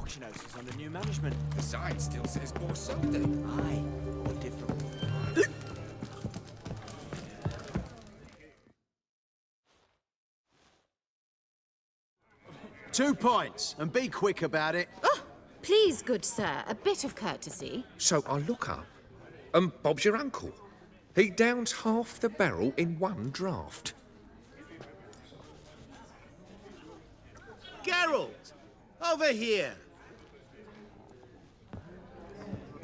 auction house is under new management. The sign still says Borsode. Aye, but different. 2 points, and be quick about it. Oh, please, good sir, a bit of courtesy. So I look up, and Bob's your uncle. He downs half the barrel in one draft. Geralt! Over here!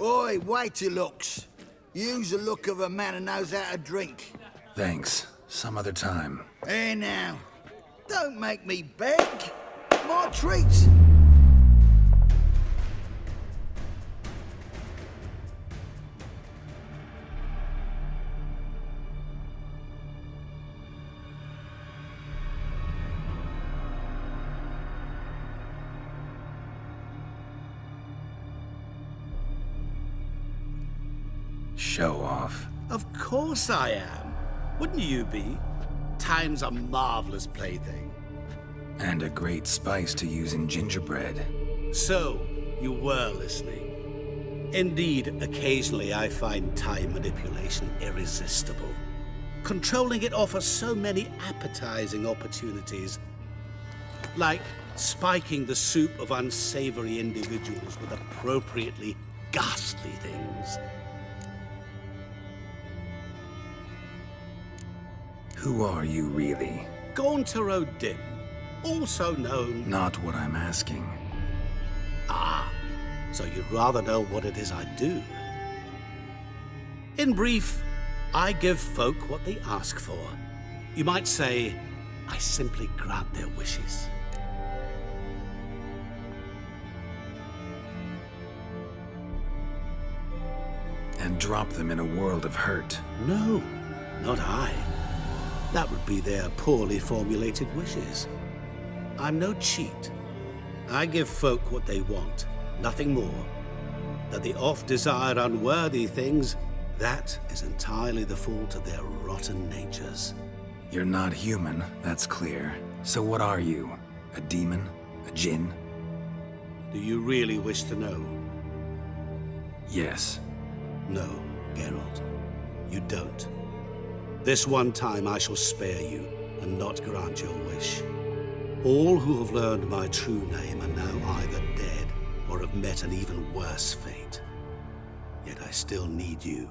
Oi, waiter looks. Use the look of a man who knows how to drink. Thanks. Some other time. Here now. Don't make me beg. My treats. Show off. Of course I am. Wouldn't you be? Time's a marvelous plaything. And a great spice to use in gingerbread. So, you were listening. Indeed, occasionally I find time manipulation irresistible. Controlling it offers so many appetizing opportunities. Like spiking the soup of unsavory individuals with appropriately ghastly things. Who are you really? Gaunter O'Dim, also known... Not what I'm asking. Ah, so you'd rather know what it is I do. In brief, I give folk what they ask for. You might say, I simply grant their wishes. And drop them in a world of hurt. No, not I. That would be their poorly formulated wishes. I'm no cheat. I give folk what they want, nothing more. That they oft desire unworthy things, that is entirely the fault of their rotten natures. You're not human, that's clear. So what are you? A demon? A djinn? Do you really wish to know? Yes. No, Geralt. You don't. This one time I shall spare you, and not grant your wish. All who have learned my true name are now either dead, or have met an even worse fate. Yet I still need you.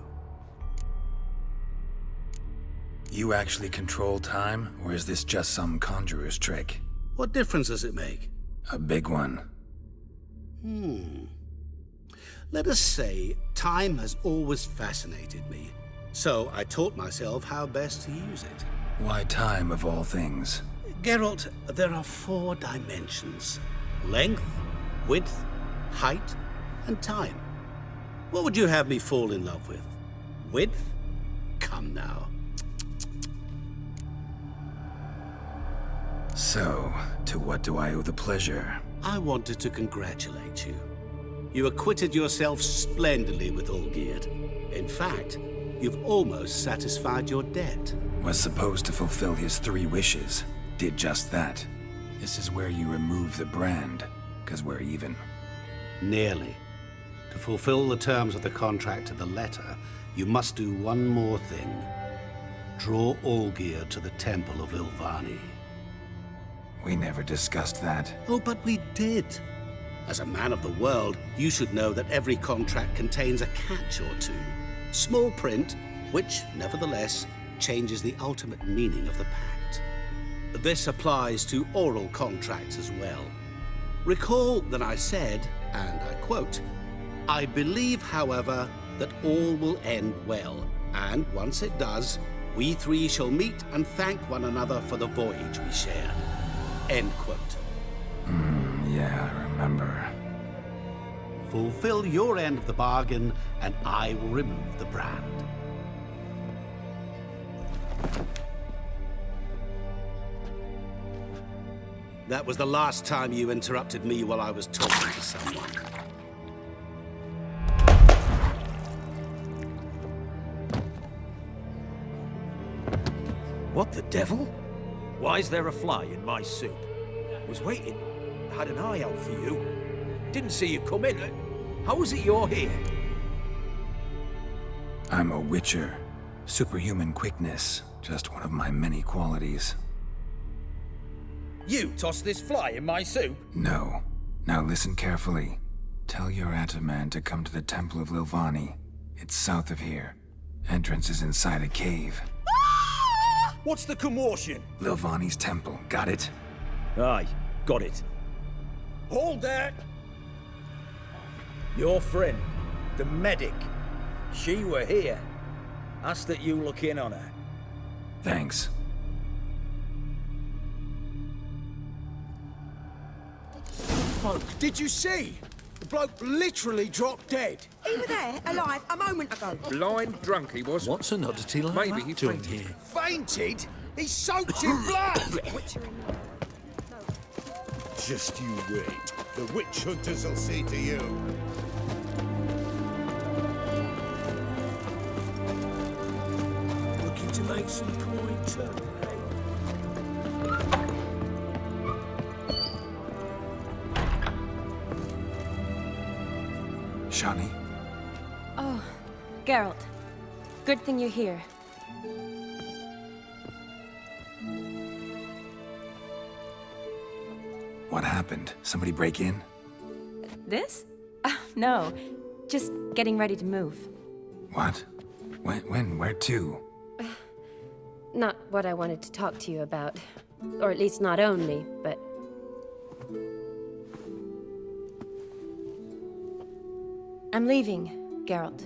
You actually control time, or is this just some conjurer's trick? What difference does it make? A big one. Let us say, time has always fascinated me. So I taught myself how best to use it. Why time of all things? Geralt, there are 4 dimensions. Length, width, height, and time. What would you have me fall in love with? Width? Come now. So, to what do I owe the pleasure? I wanted to congratulate you. You acquitted yourself splendidly with Olgierd. In fact, you've almost satisfied your debt. Was supposed to fulfill his 3 wishes. Did just that. This is where you remove the brand, 'cause we're even. Nearly. To fulfill the terms of the contract to the letter, you must do one more thing. Draw Olgierd to the Temple of Ilvani. We never discussed that. Oh, but we did. As a man of the world, you should know that every contract contains a catch or two. Small print, which, nevertheless, changes the ultimate meaning of the pact. This applies to oral contracts as well. Recall that I said, and I quote, "I believe, however, that all will end well, and once it does, we 3 shall meet and thank one another for the voyage we shared." End quote. Yeah, I remember. Fulfill your end of the bargain, and I will remove the brand. That was the last time you interrupted me while I was talking to someone. What the devil? Why is there a fly in my soup? Was waiting. Had an eye out for you. Didn't see you come in. How is it you're here? I'm a witcher. Superhuman quickness, just one of my many qualities. You tossed this fly in my soup? No. Now listen carefully. Tell your Ataman to come to the Temple of Lilvani. It's south of here. Entrance is inside a cave. What's the commotion? Lilvani's temple, got it? Aye, got it. Hold there! Your friend, the medic, she were here. Ask that you look in on her. Thanks. Folk, did you see? The bloke literally dropped dead. He was there, alive, a moment ago. Blind drunk he was. What's an oddity like Maybe that he doing fainted. here? Fainted? He's soaked in blood! Just you wait. The witch hunters will see to you. Looking to make some coin, sir? Shani? Oh, Geralt. Good thing you're here. What happened? Somebody break in? This? No. Just getting ready to move. What? When? Where to? Not what I wanted to talk to you about. Or at least not only, but... I'm leaving, Geralt.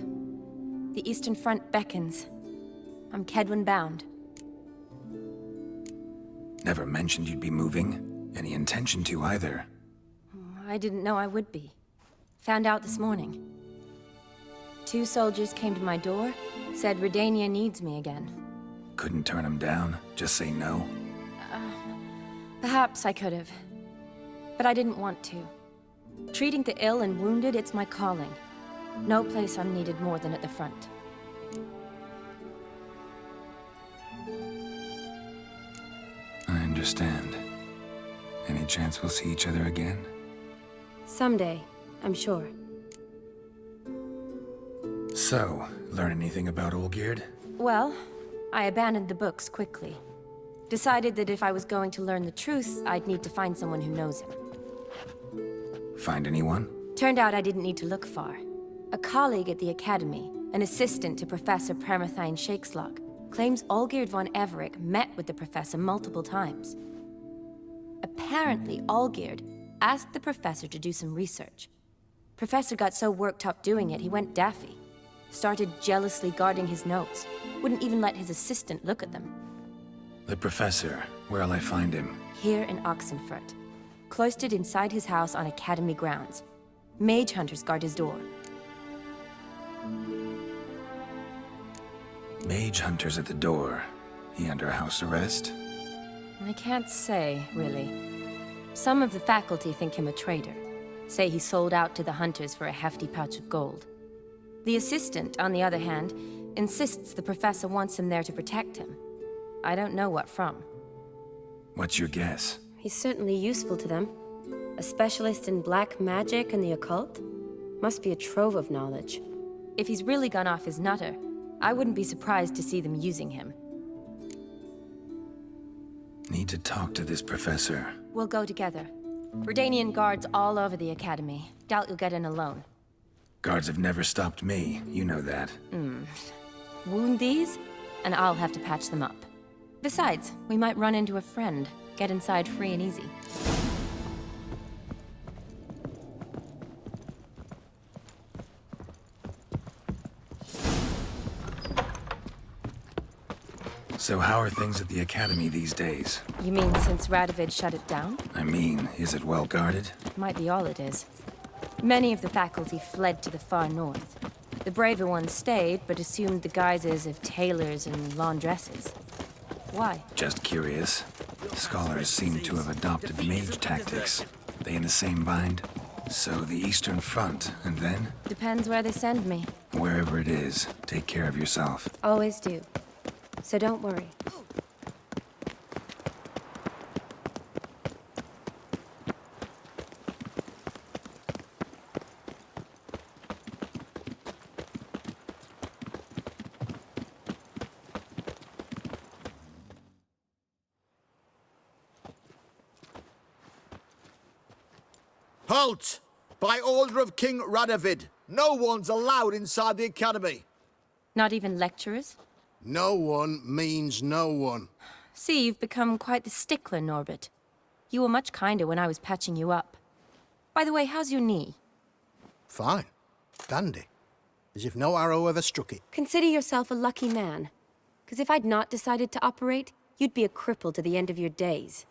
The Eastern Front beckons. I'm Kedwin bound. Never mentioned you'd be moving. Any intention to either. I didn't know I would be. Found out this morning. 2 soldiers came to my door, said Redania needs me again. Couldn't turn him down? Just say no? Perhaps I could have. But I didn't want to. Treating the ill and wounded, it's my calling. No place I'm needed more than at the front. I understand. Any chance we'll see each other again? Someday, I'm sure. So, learn anything about Olgierd? Well, I abandoned the books quickly. Decided that if I was going to learn the truth, I'd need to find someone who knows him. Find anyone? Turned out I didn't need to look far. A colleague at the Academy, an assistant to Professor Permathine Shakeslog, claims Olgierd von Everec met with the professor multiple times. Apparently, Olgierd asked the professor to do some research. Professor got so worked up doing it, he went daffy. Started jealously guarding his notes. Wouldn't even let his assistant look at them. The professor. Where'll I find him? Here in Oxenfurt. Cloistered inside his house on Academy grounds. Mage hunters guard his door. Mage hunters at the door. He under house arrest? I can't say, really. Some of the faculty think him a traitor. Say he sold out to the hunters for a hefty pouch of gold. The assistant, on the other hand, insists the professor wants him there to protect him. I don't know what from. What's your guess? He's certainly useful to them. A specialist in black magic and the occult? Must be a trove of knowledge. If he's really gone off his nutter, I wouldn't be surprised to see them using him. Need to talk to this professor. We'll go together. Redanian guards all over the Academy. Doubt you'll get in alone. Guards have never stopped me, you know that. Wound these, and I'll have to patch them up. Besides, we might run into a friend. Get inside free and easy. So how are things at the Academy these days? You mean since Radovid shut it down? I mean, is it well guarded? Might be all it is. Many of the faculty fled to the far north. The braver ones stayed, but assumed the guises of tailors and laundresses. Why? Just curious. Scholars seem to have adopted mage tactics. They in the same bind? So the Eastern Front, and then? Depends where they send me. Wherever it is, take care of yourself. Always do. So don't worry. Halt! By order of King Radovid, no one's allowed inside the academy. Not even lecturers? No one means no one. See, you've become quite the stickler, Norbert. You were much kinder when I was patching you up. By the way, how's your knee? Fine. Dandy. As if no arrow ever struck it. Consider yourself a lucky man. Because if I'd not decided to operate, you'd be a cripple to the end of your days.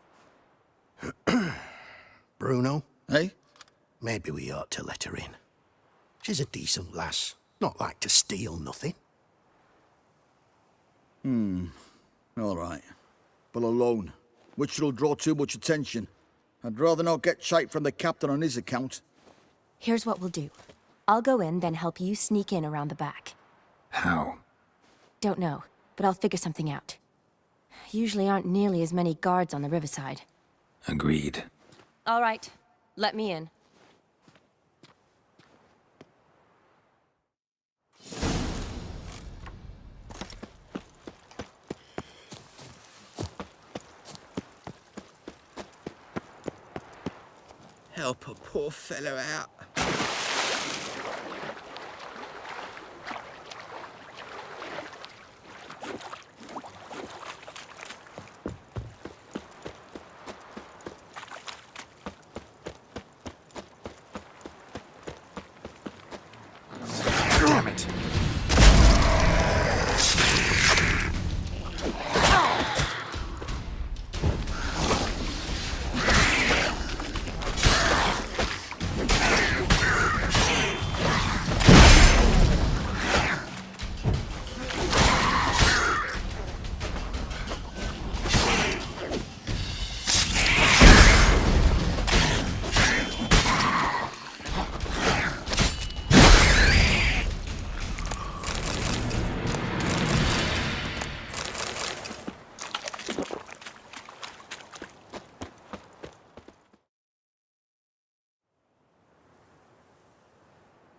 Bruno? Eh? Maybe we ought to let her in. She's a decent lass. Not like to steal nothing. All right. But alone, which will draw too much attention. I'd rather not get shite from the captain on his account. Here's what we'll do. I'll go in, then help you sneak in around the back. How? Don't know, but I'll figure something out. Usually aren't nearly as many guards on the riverside. Agreed. All right, let me in. Help a poor fellow out. Damn it.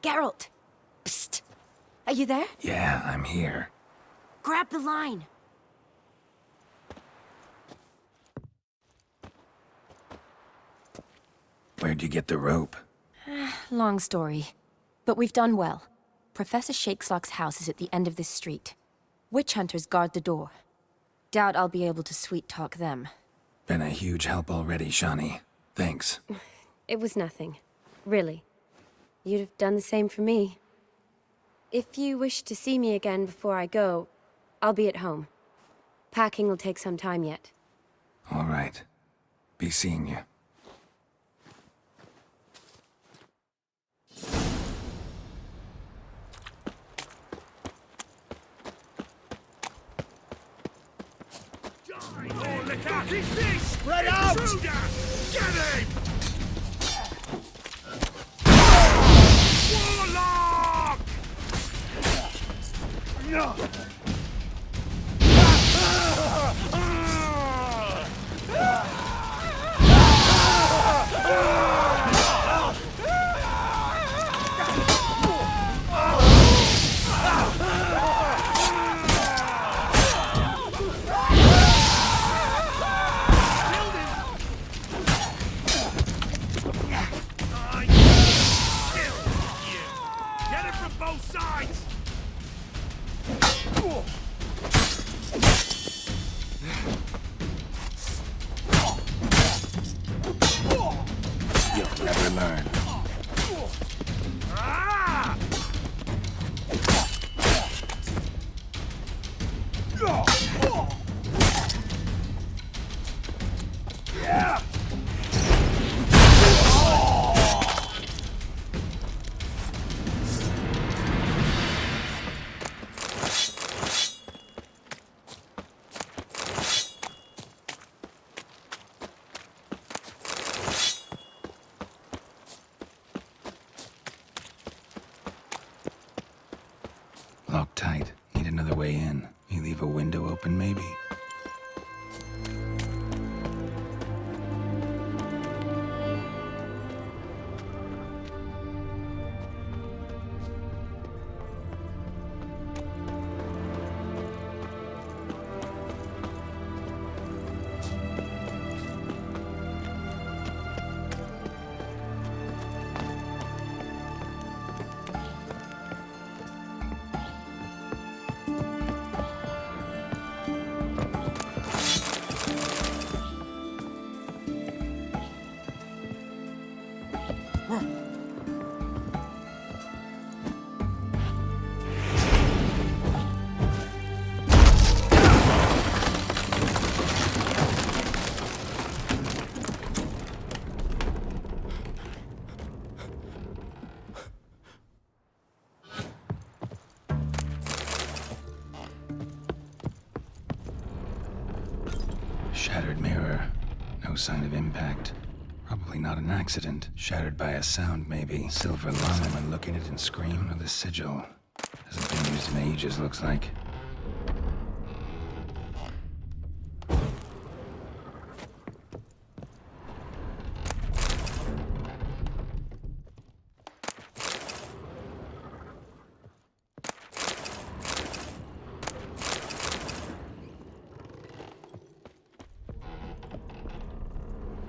Geralt! Psst! Are you there? Yeah, I'm here. Grab the line! Where'd you get the rope? Long story. But we've done well. Professor Shakeslock's house is at the end of this street. Witch hunters guard the door. Doubt I'll be able to sweet-talk them. Been a huge help already, Shani. Thanks. It was nothing. Really. You'd have done the same for me. If you wish to see me again before I go, I'll be at home. Packing will take some time yet. All right. Be seeing you. Oh, look out! Is this? Spread out! Intruder! Get him! Warlock! Get it from both sides! You'll never learn. Ah! Yeah! Locked tight. Need another way in. You leave a window open, maybe? No sign of impact. Probably not an accident. Shattered by a sound, maybe. Silver line when looking at it and scream, or the sigil. Hasn't been used in ages, looks like.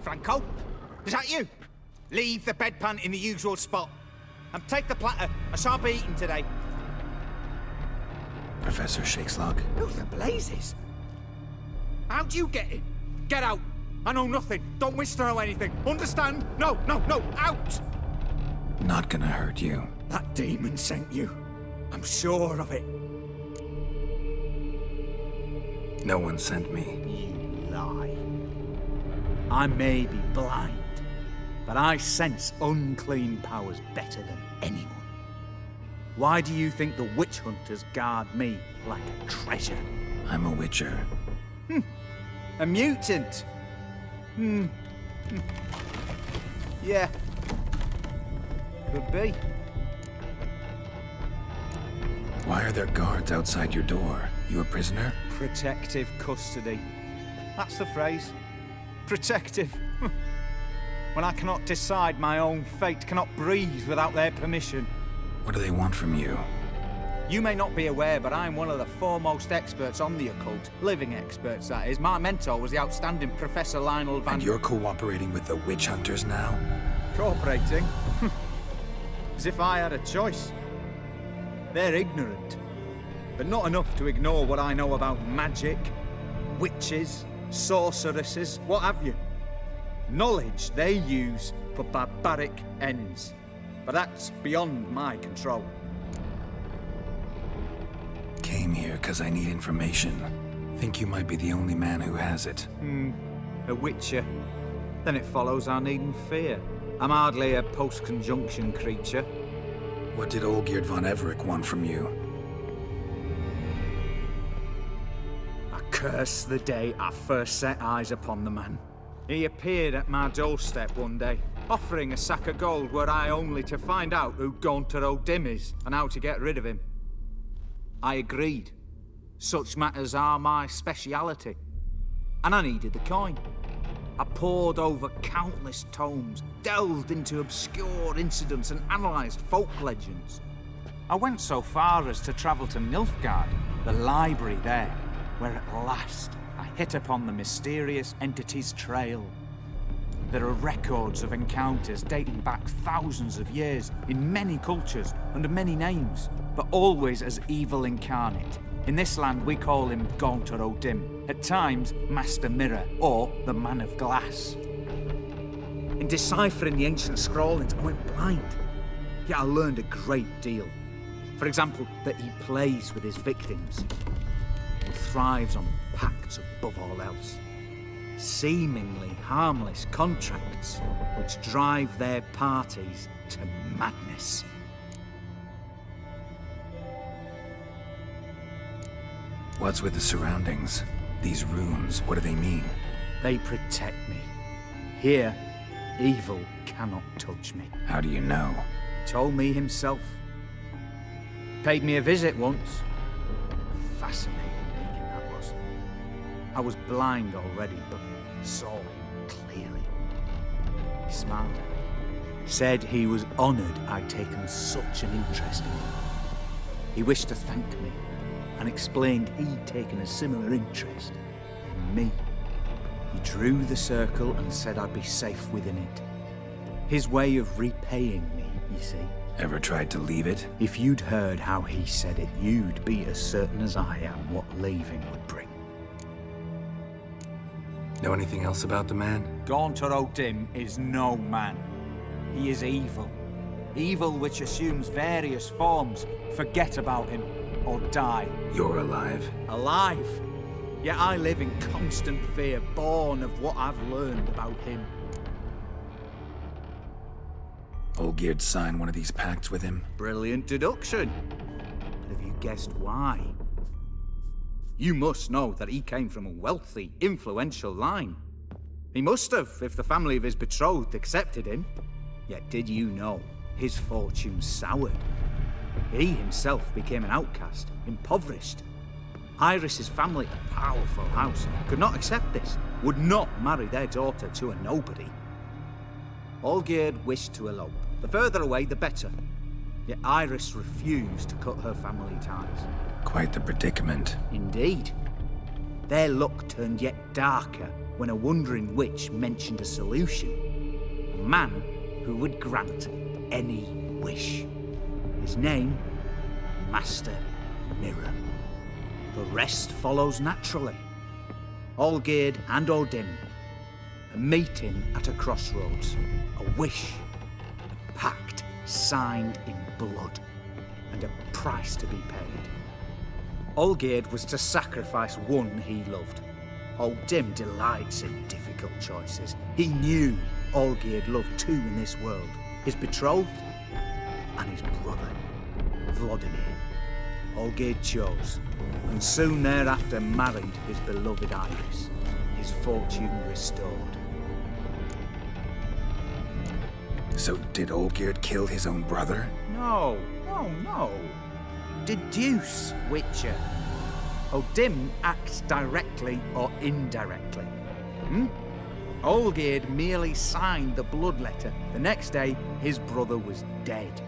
Franco? Is that you? Leave the bedpan in the usual spot. And take the platter. I shan't be eating today. Professor Shakeslock? Who the blazes? How'd you get in? Get out. I know nothing. Don't wish to know anything. Understand? No, out! Not gonna hurt you. That demon sent you. I'm sure of it. No one sent me. You lie. I may be blind, but I sense unclean powers better than anyone. Why do you think the witch hunters guard me like a treasure? I'm a witcher. A mutant? Yeah. Could be. Why are there guards outside your door? You a prisoner? Protective custody. That's the phrase. Protective. When I cannot decide my own fate, cannot breathe without their permission. What do they want from you? You may not be aware, but I'm one of the foremost experts on the occult. Living experts, that is. My mentor was the outstanding Professor Lionel Van... And you're cooperating with the witch hunters now? Cooperating? As if I had a choice. They're ignorant, but not enough to ignore what I know about magic, witches, sorceresses, what have you. Knowledge they use for barbaric ends. But that's beyond my control. Came here because I need information. Think you might be the only man who has it. A witcher. Then it follows I needn't fear. I'm hardly a post-conjunction creature. What did Olgierd von Everec want from you? I curse the day I first set eyes upon the man. He appeared at my doorstep one day, offering a sack of gold were I only to find out who Gaunter O'Dim is and how to get rid of him. I agreed. Such matters are my speciality. And I needed the coin. I pored over countless tomes, delved into obscure incidents and analysed folk legends. I went so far as to travel to Nilfgaard, the library there, where at last I hit upon the mysterious entity's trail. There are records of encounters dating back thousands of years in many cultures under many names, but always as evil incarnate. In this land we call him Gaunter O'Dim, at times Master Mirror or the Man of Glass. In deciphering the ancient scrawlings I went blind, yet I learned a great deal. For example, that he plays with his victims and thrives on pacts above all else. Seemingly harmless contracts which drive their parties to madness. What's with the surroundings? These runes, what do they mean? They protect me. Here, evil cannot touch me. How do you know? He told me himself. Paid me a visit once. Fascinating meeting that was. I was blind already, but saw him clearly. He smiled at me. Said he was honoured I'd taken such an interest in him. He wished to thank me and explained he'd taken a similar interest in me. He drew the circle and said I'd be safe within it. His way of repaying me, you see. Ever tried to leave it? If you'd heard how he said it, you'd be as certain as I am what leaving would bring. Know anything else about the man? Gaunter O'Dim is no man. He is evil. Evil which assumes various forms. Forget about him, or die. You're alive. Alive? Yet I live in constant fear, born of what I've learned about him. Olgierd signed one of these pacts with him? Brilliant deduction. But have you guessed why? You must know that he came from a wealthy, influential line. He must have, if the family of his betrothed accepted him. Yet did you know his fortune soured? He himself became an outcast, impoverished. Iris's family, a powerful house, could not accept this, would not marry their daughter to a nobody. Olgierd wished to elope. The further away, the better. Yet Iris refused to cut her family ties. Quite the predicament. Indeed. Their luck turned yet darker when a wandering witch mentioned a solution. A man who would grant any wish. His name, Master Mirror. The rest follows naturally. Olgierd and Odin, a meeting at a crossroads, a wish, a pact signed in blood, and a price to be paid. Olgierd was to sacrifice one he loved. Odin delights in difficult choices. He knew Olgierd loved two in this world, his betrothed and his brother, Vladimir. Olgierd chose, and soon thereafter married his beloved Iris, his fortune restored. So did Olgierd kill his own brother? No. Deduce, Witcher. Odin acts directly or indirectly. Olgierd merely signed the blood letter. The next day, his brother was dead.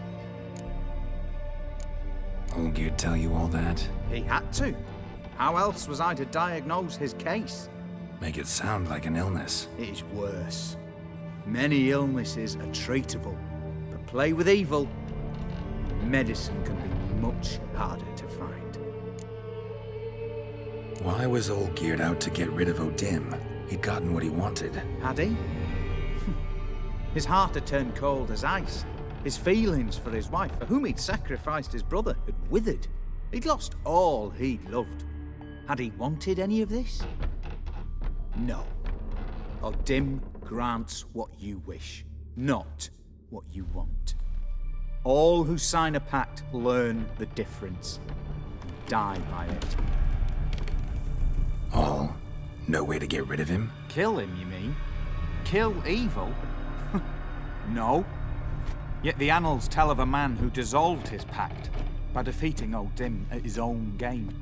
Olgierd tell you all that? He had to. How else was I to diagnose his case? Make it sound like an illness. It is worse. Many illnesses are treatable, but play with evil, medicine can be much harder to find. Why was Olgierd out to get rid of Odin? He'd gotten what he wanted. Had he? His heart had turned cold as ice. His feelings for his wife, for whom he'd sacrificed his brother, had withered. He'd lost all he'd loved. Had he wanted any of this? No. Odin grants what you wish, not what you want. All who sign a pact learn the difference and die by it. All? No way to get rid of him? Kill him, you mean? Kill evil? No. Yet the annals tell of a man who dissolved his pact by defeating Odin at his own game.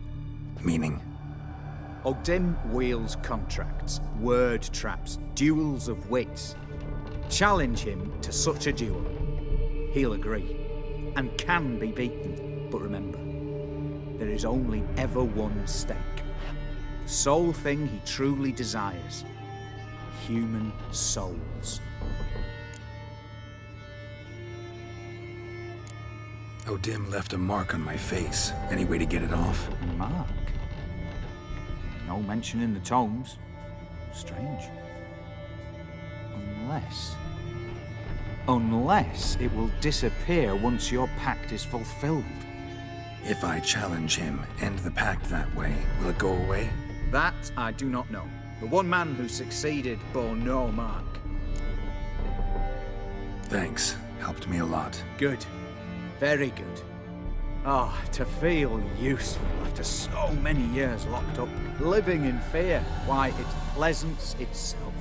Meaning? Odin wields contracts, word traps, duels of wits. Challenge him to such a duel. He'll agree, and can be beaten. But remember, there is only ever one stake. The sole thing he truly desires. Human souls. Odin left a mark on my face. Any way to get it off? A mark? No mention in the tomes. Strange. Unless it will disappear once your pact is fulfilled. If I challenge him, end the pact that way, will it go away? That I do not know. The one man who succeeded bore no mark. Thanks. Helped me a lot. Good. Very good. Oh, to feel useful after so many years locked up, living in fear. Why, it's pleasance itself.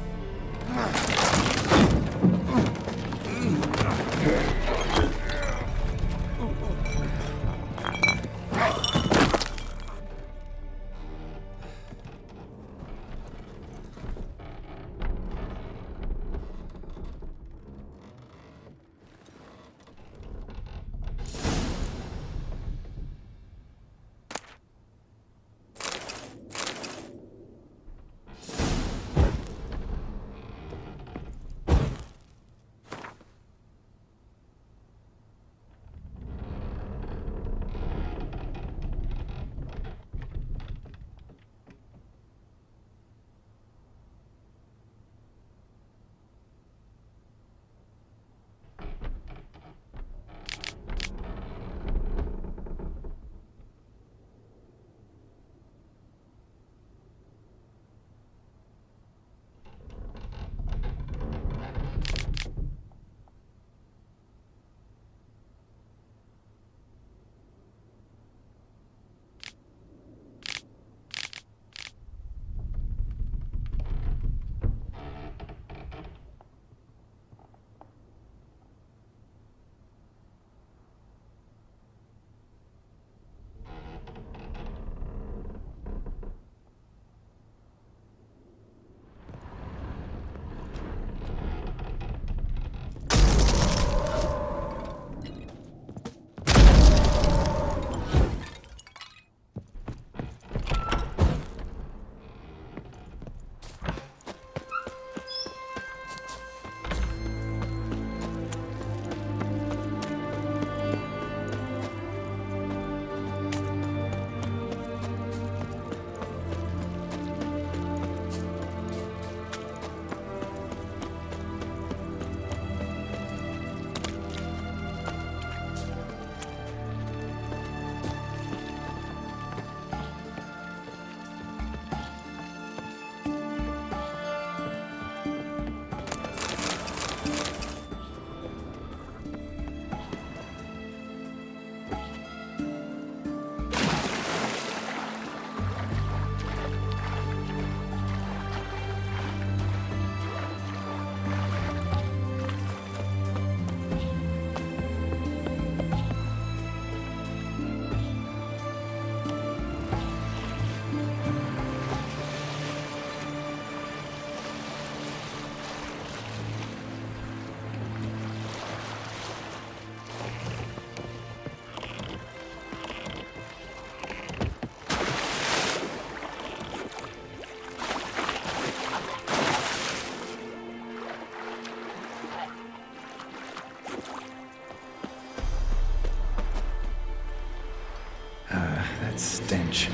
edge.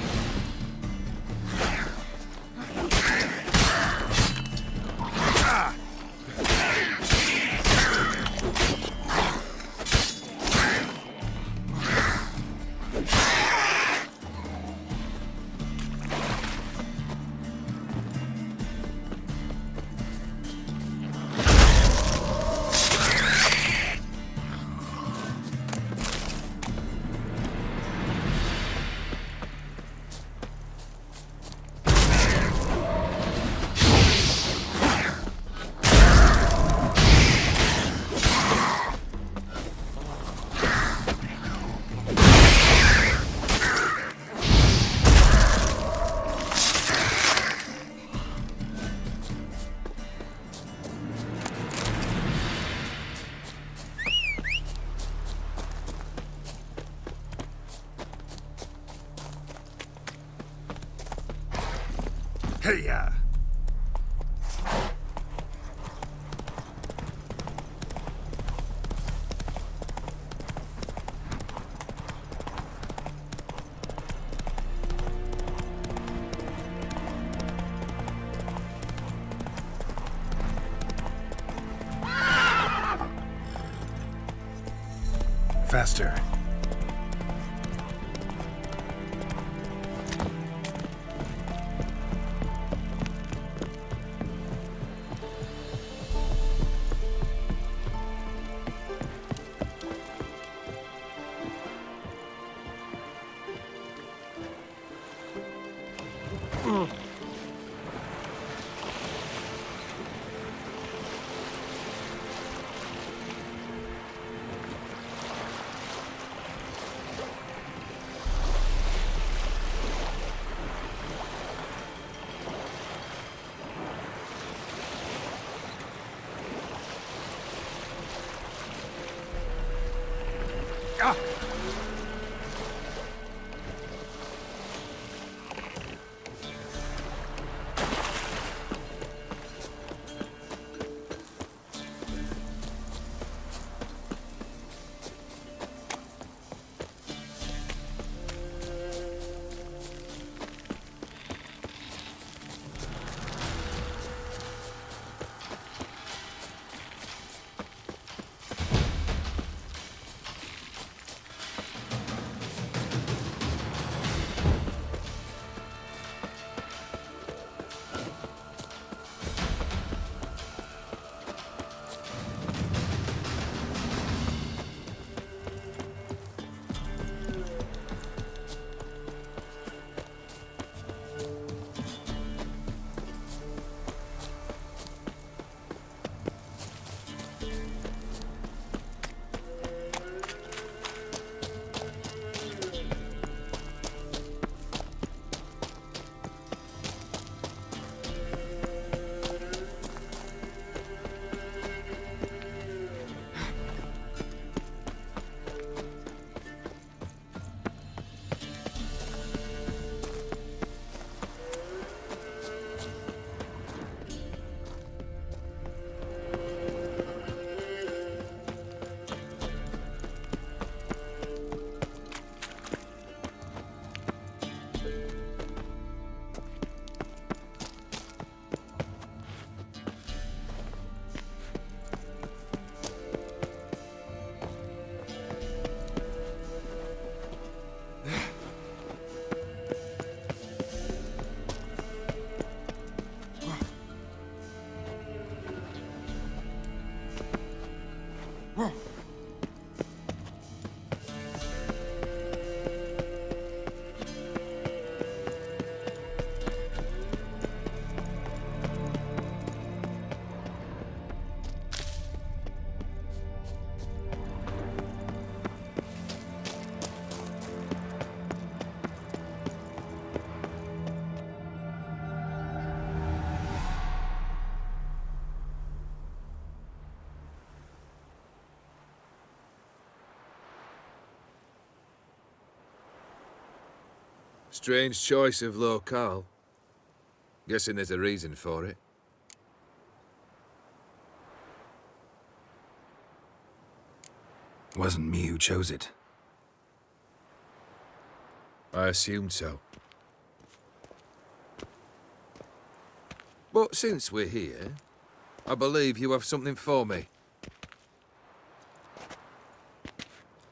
Hey-ya! Faster. Strange choice of locale. Guessing there's a reason for it. Wasn't me who chose it. I assumed so. But since we're here, I believe you have something for me.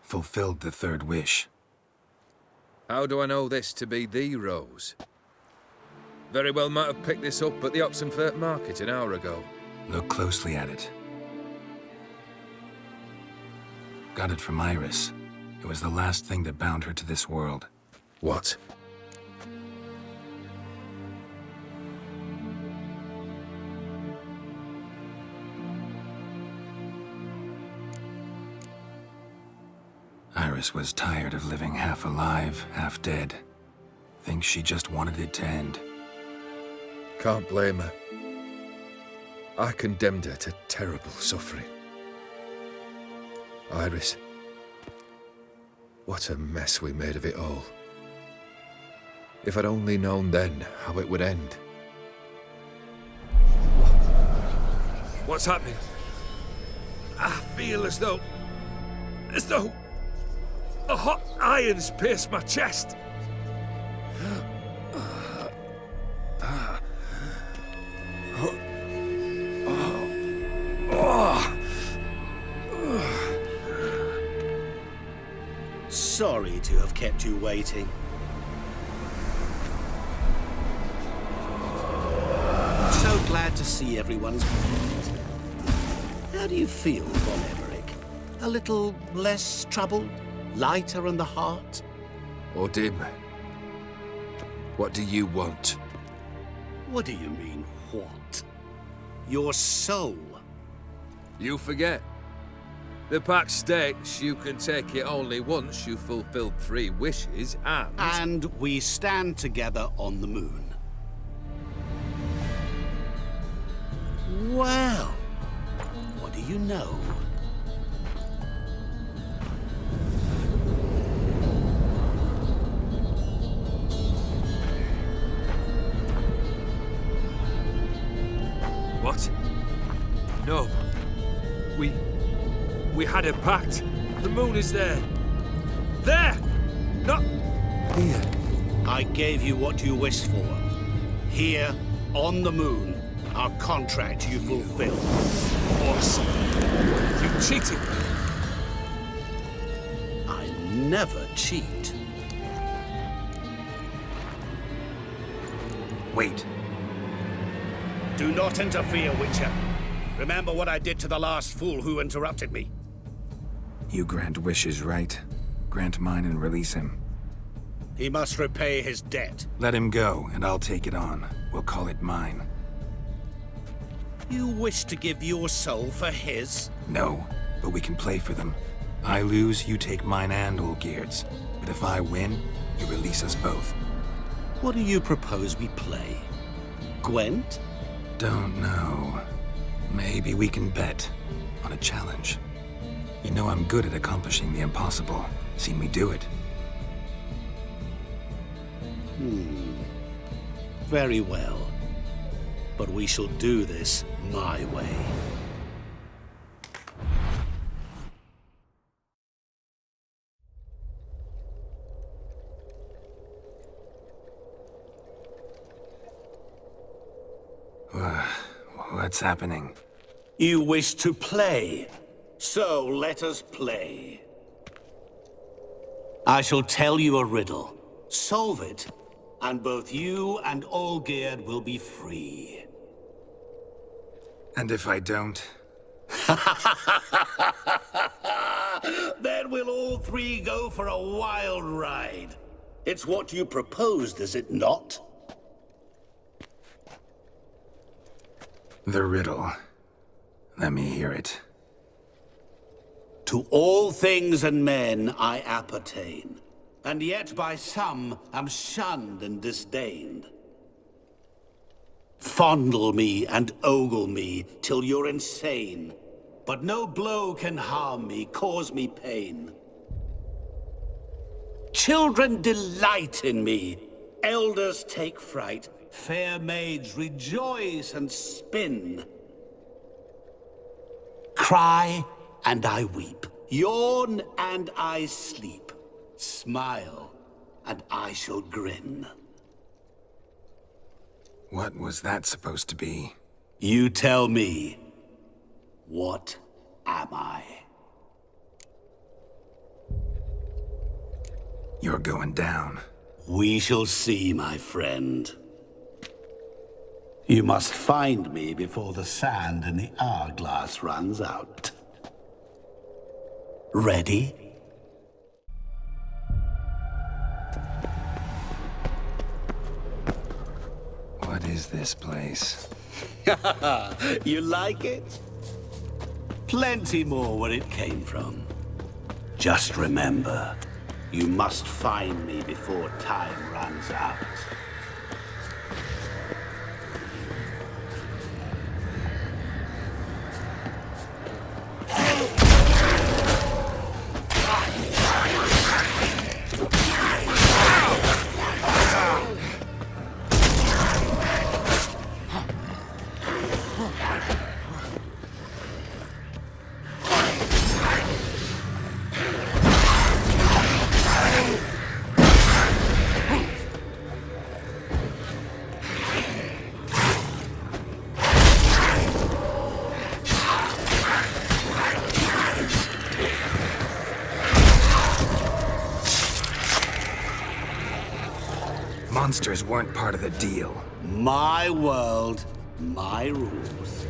Fulfilled the third wish. How do I know this to be the rose? Very well might have picked this up at the Oxenfurt market an hour ago. Look closely at it. Got it from Iris. It was the last thing that bound her to this world. What? Iris was tired of living half alive, half dead. Thinks she just wanted it to end. Can't blame her. I condemned her to terrible suffering. Iris, what a mess we made of it all. If I'd only known then how it would end. What's happening? I feel as though a hot iron's pierced my chest. Sorry to have kept you waiting. So glad to see everyone's pleased. How do you feel, Von Emmerich? A little less troubled? Lighter in the heart? Odim, what do you want? What do you mean, what? Your soul. You forget. The pact states you can take it only once you've fulfilled 3 wishes and... And we stand together on the moon. Well, what do you know? What? No. We had a pact. The moon is there. There! Not here. I gave you what you wished for. Here, on the moon, our contract you fulfilled. Awesome. You cheated. I never cheat. Wait. Do not interfere, Witcher. Remember what I did to the last fool who interrupted me. You grant wishes, right? Grant mine and release him. He must repay his debt. Let him go, and I'll take it on. We'll call it mine. You wish to give your soul for his? No, but we can play for them. I lose, you take mine and Olgierd's. But if I win, you release us both. What do you propose we play? Gwent? Don't know. Maybe we can bet on a challenge. You know I'm good at accomplishing the impossible. Seen me do it. Very well. But we shall do this my way. What's happening? You wish to play, so let us play. I shall tell you a riddle. Solve it, and both you and Olgierd will be free. And if I don't? Then we'll all 3 go for a wild ride. It's what you proposed, is it not? The riddle. Let me hear it. To all things and men I appertain, and yet by some am shunned and disdained. Fondle me and ogle me till you're insane, but no blow can harm me, cause me pain. Children delight in me, elders take fright, fair maids rejoice and spin. Cry and I weep, yawn and I sleep, smile and I shall grin. What was that supposed to be? You tell me. What am I? You're going down. We shall see, my friend. You must find me before the sand in the hourglass runs out. Ready? What is this place? You like it? Plenty more where it came from. Just remember, you must find me before time runs out. Monsters weren't part of the deal. My world, my rules.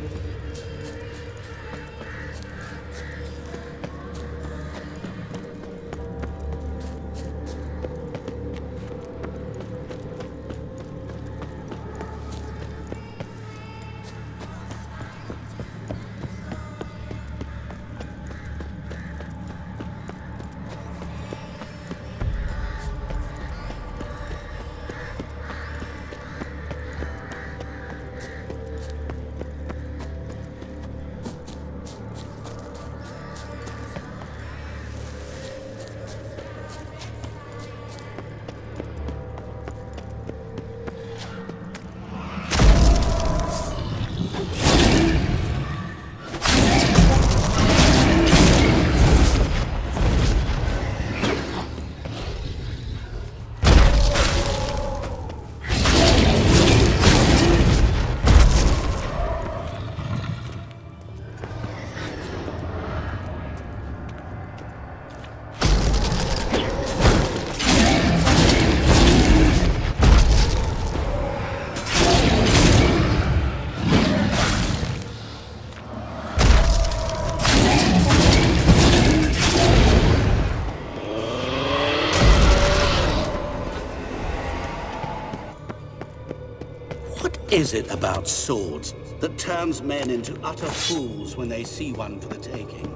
Is it about swords that turns men into utter fools when they see one for the taking?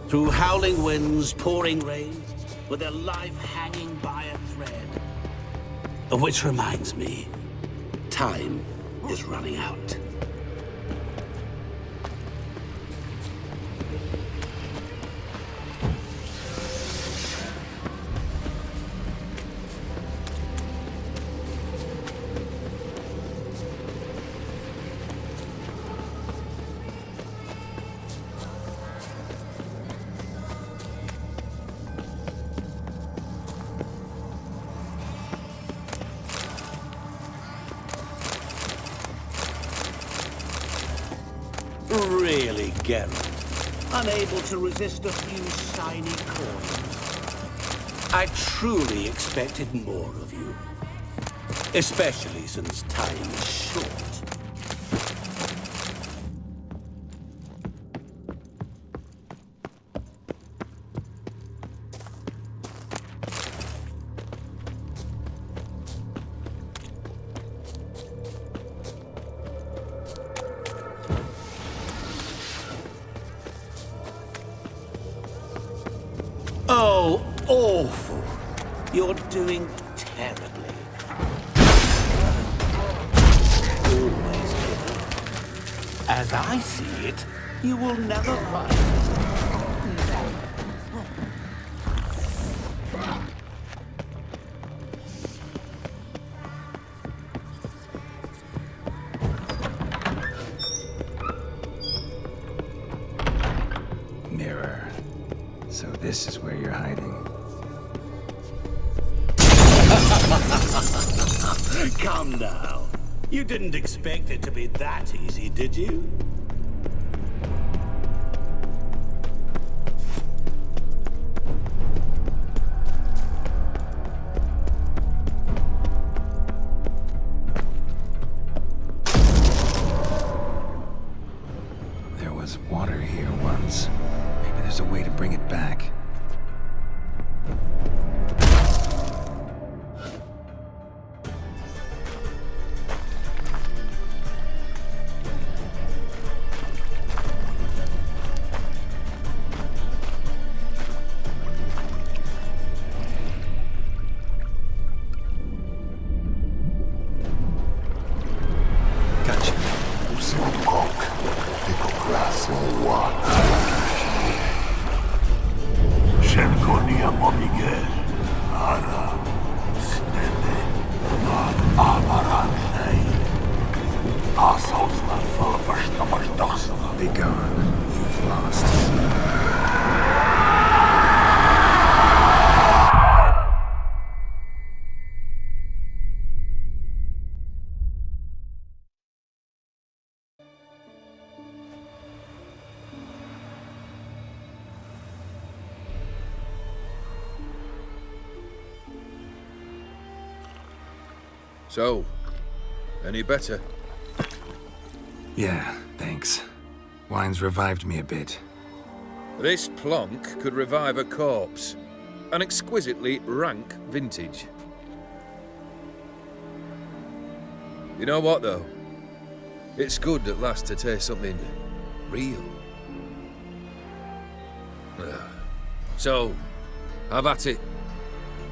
Through howling winds, pouring rain, with their life hanging by a thread. Which reminds me, time is running out. Really, Geralt, unable to resist a few shiny coins. I truly expected more of you, especially since time is short. Oh, awful. You're doing terribly. Always given. As I see it, you will never find it. Mirror. So this is where you're hiding. Come now. You didn't expect it to be that easy, did you? There was water here once. Maybe there's a way to bring it back. Be gone. You've lost. So, any better? Yeah, thanks. Wine's revived me a bit. This plonk could revive a corpse. An exquisitely rank vintage. You know what, though? It's good at last to taste something real. So, have at it.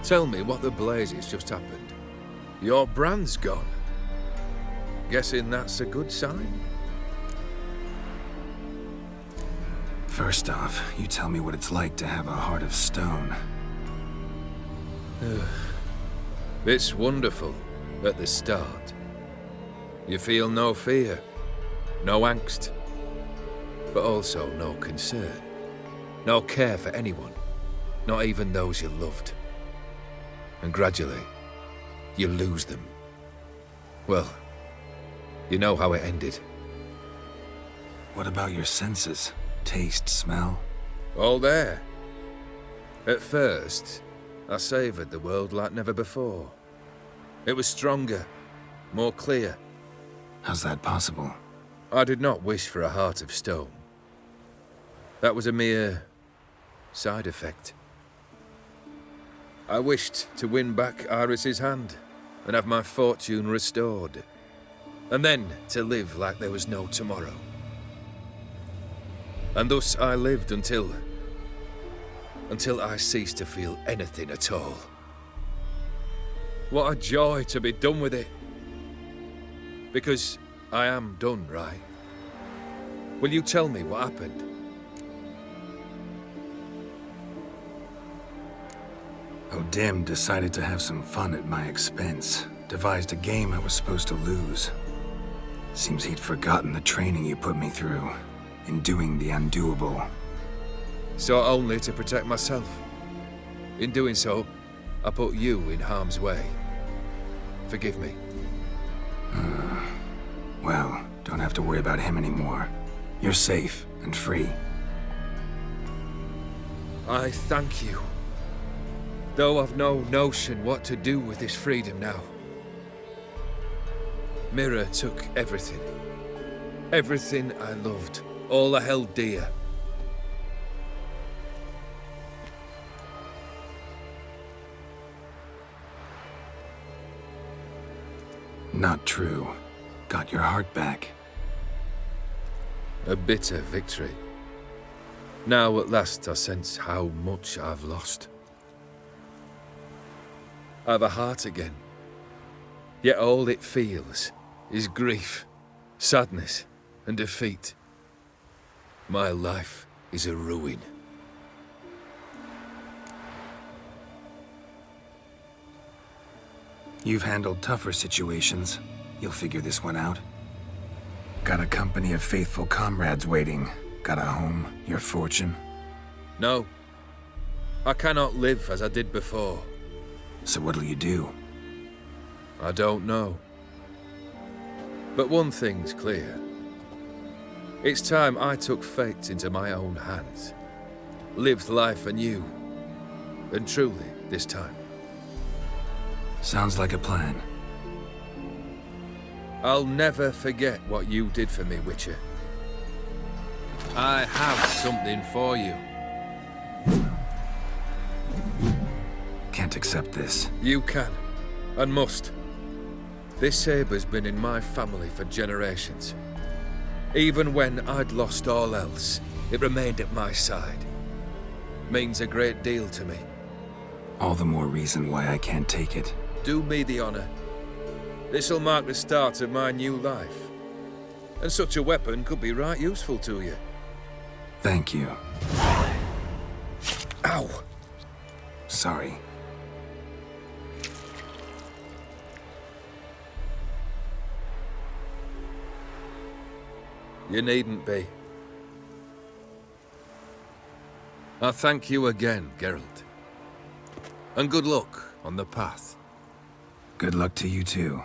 Tell me what the blazes just happened. Your brand's gone. Guessing that's a good sign? First off, you tell me what it's like to have a heart of stone. It's wonderful at the start. You feel no fear, no angst, but also no concern, no care for anyone, not even those you loved. And gradually, you lose them. Well, you know how it ended. What about your senses? Taste, smell? All there. At first, I savoured the world like never before. It was stronger, more clear. How's that possible? I did not wish for a heart of stone. That was a mere side effect. I wished to win back Iris's hand and have my fortune restored. And then to live like there was no tomorrow. And thus I lived until I ceased to feel anything at all. What a joy to be done with it. Because I am done, right? Will you tell me what happened? O'Dim decided to have some fun at my expense. Devised a game I was supposed to lose. Seems he'd forgotten the training you put me through in doing the undoable. So only to protect myself. In doing so, I put you in harm's way. Forgive me. Well, don't have to worry about him anymore. You're safe and free. I thank you. Though I've no notion what to do with this freedom now. Mira took everything. Everything I loved. All I held dear. Not true. Got your heart back. A bitter victory. Now at last I sense how much I've lost. I've a heart again. Yet all it feels is grief, sadness, and defeat. My life is a ruin. You've handled tougher situations. You'll figure this one out. Got a company of faithful comrades waiting. Got a home, your fortune. No. I cannot live as I did before. So what'll you do? I don't know. But one thing's clear. It's time I took fate into my own hands. Lived life anew. And truly, this time. Sounds like a plan. I'll never forget what you did for me, Witcher. I have something for you. Can't accept this. You can, and must. This sabre's been in my family for generations. Even when I'd lost all else, it remained at my side. Means a great deal to me. All the more reason why I can't take it. Do me the honor. This'll mark the start of my new life. And such a weapon could be right useful to you. Thank you. Ow! Sorry. You needn't be. I thank you again, Geralt. And good luck on the path. Good luck to you too.